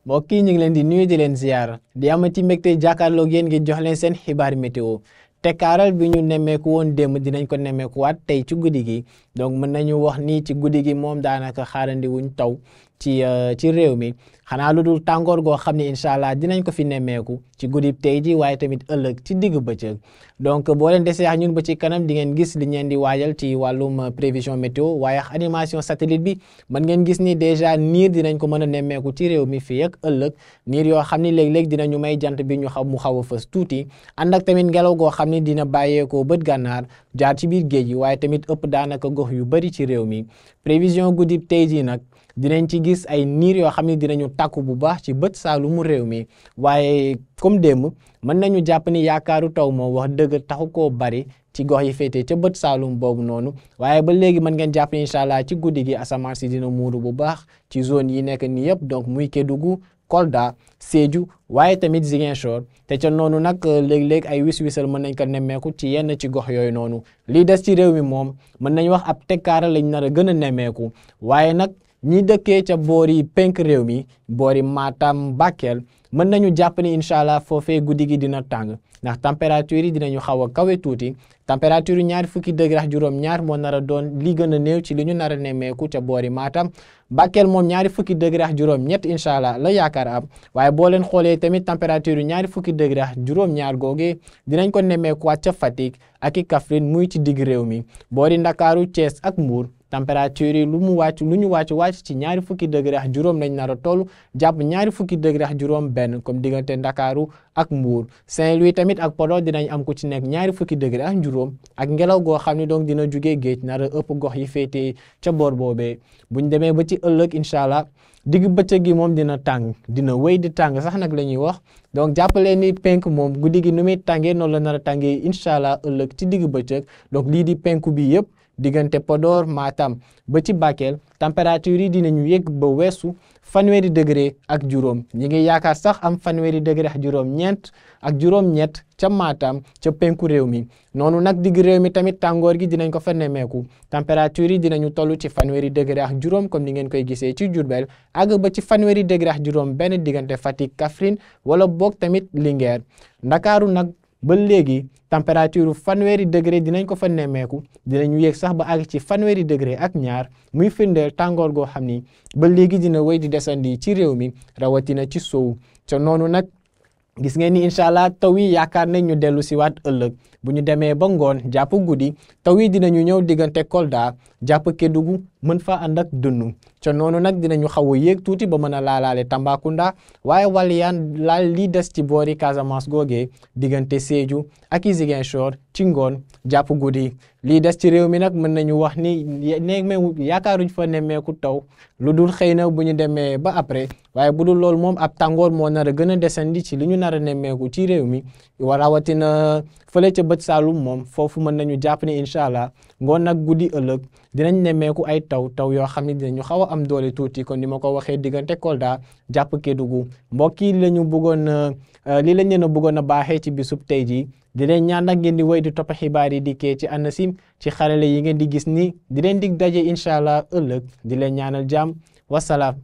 mbokk yi ñu ngi leen di nuyu di leen ziar di amati mbégte jàkkaarloog yéen ngir jox leen seen xibaar météo tekkaaral bi ñu nemmeeku woon démb dinañ ko nemmeekuwaat tey ci guddi gi donc mën nañu wax ni ci guddi gi moom daanaka xaarandi wuñ taw ci réew mi xanaa lu dul tàngoor goo xam ne incha allah dinañ ko fi nemmeeku ci guddi tey ji waaye tamit ëllëg ci digg bëccëg donc boo leen desee ñun ba ci kanam di ngeen gis li ngeen di waajal ci wàllum prévision météo waaye animation satellite bi mën ngeen gis ni déjà niir dinañ ko mën a nemmeeku ci réew mi fii ak ëllëg niir yoo xam ni léeg-léeg dinañu may jant bi ñu mu xaw a fës tuuti ànd ak tamit ngelaw goo xam ni dina bàyyeekoo bët gànnaar jaar ci biir géej gi waaye tamit ëpp daanaka gox yu bëri ci réew mi prévision guddi tey ji nag dinañ ci gis ay niir yoo xam ne dinañu takku bu baax ci bët saalumu réew mi waaye comme démb mën nañu jàpp ni yaakaaru taw moom wax dëgg taxu koo bari ci gox yi féetee ca bët saalum boobu noonu waaye ba léegi mën ngeen jàpp ni incha allah ci guddi gi asamaan si dina muuru bu baax ci zone yi nekk nii yëpp donc muy Kédougou Kolda Sédhiou waaye tamit Ziguinchor te ca noonu nag léeg-léeg ay wis-wisal mën nañ ko nemmeeku ci yenn ci gox yooyu noonu lii des ci réew mi moom mën nañ wax ab tekkaara lañ nar a gën a nemmeeku waaye nag ñi dëkkee ca boori penk réew mi boori Matam Bakel mën nañu jàpp ni incha allah foofee guddi gi dina tàng ndax température yi dinañu xaw a kawe tuuti température yi 20 degré ak juróom-ñaar moo nar a doon li gën a néew ci li ñu nar a nemmeeku ca boori Matam Bakel moom 20 degré ak juróom-ñett incha allah la yaakaar am waaye boo leen xoolee tamit température yi 20 degré ak juróom-ñaar googee dinañ ko nemmeekuwaat ca Fatick ak i Kaffrine muy ci digg réew mi boori Ndakaaru Thiès ak Mbour température yi lu ñu wàcc ci 20 degré ak juróom lañ nar a toll jàpp 20 degré ak juróom benn comme diggante Ndakaaru ak Mbour Saint-Louis tamit ak Podor dinañ am ku ci nekk 20 degré ak juróom ak ngelaw goo xam ne donc dina jugee géej nar a ëpp gox yi féetee ca boor boobee buñ demee ba ci ëllëg incha allah digg bëccëg gi moom dina tàng dina wéy di tàng sax nag la ñuy wax donc jàppalee ni penk moom guddi gi nu muy tàngee noonu la nar a tàngee incha allah ëllëg ci digg bëccëg donc lii di penku bi yëpp diggante Podor Matam ba ci Bakel température yi dinañu yegg ba weesu 20 degré ak juróom ñi ngi yaakaar sax am 20 degré ak juróom-ñeent ak juróom-ñett ca Matam ca penku réew mi noonu nag digg réew mi tamit tàngoor gi dinañ ko fa nemmeeku température yi dinañu toll ci 20 degré ak juróom comme ni ngeen koy gisee ci Diourbel àgg ba ci 20 degré ak juróom benn diggante Fatick Kaffrine wala boog tamit Linguère Ndakaaru nag ba léegi température 20 degré dinañ ko fa nemmeeku dinañu yéeg sax ba àgg ci 20 degré ak ñaar muy firndeel tàngoor goo xam ni ba léegi dina wéy di desandi ci réew mi rawatina ci sow ca noonu nag gis ngeen ni incha allah taw yi yaakaar nañ ñu dellu si waat ëllëg bu ñu demee ba ngoon jàpp guddi taw yi dinañu ñëw diggante Kolda jàpp Kédougou mën fa ànd ak dënnu ca noonu nag dinañu xaw a yéeg tuuti ba mën a laalaale Tambacounda waaye waliyaan laal lii des ci boori Casamance googee diggante Sédhiou ak i Ziguinchor ci ngoon jàpp guddi lii des ci réew mi nag mën nañu wax ni yaakaaruñ fa nemmeeku taw lu dul xëy na bu ñu demee ba après waaye bu dul loolu moom ab tàngoor moo nar a gën a desandi ci li ñu nar a nemmeeku ci réew mi rawatina fële ca bët Saalum moom foofu mën nañu jàpp ni incha allah ngoon nag guddi ëllëg dinañ nemmeeku ay taw yoo xam ne dinañu xaw a am doole tuuti kon ni ma ko waxee diggante Kolda jàpp Kédougou mbokk yi la ñu bëggoon li lañ leen a bëggoon a baaxee ci bisub tey jii di leen ñaan nag ngeen di wéy di topp xibaar yi dikkee ci ANACIM ci xarale yi ngeen di gis ni di leen dig daje incha allah ëllëg di leen ñaanal jàmm wasalaam.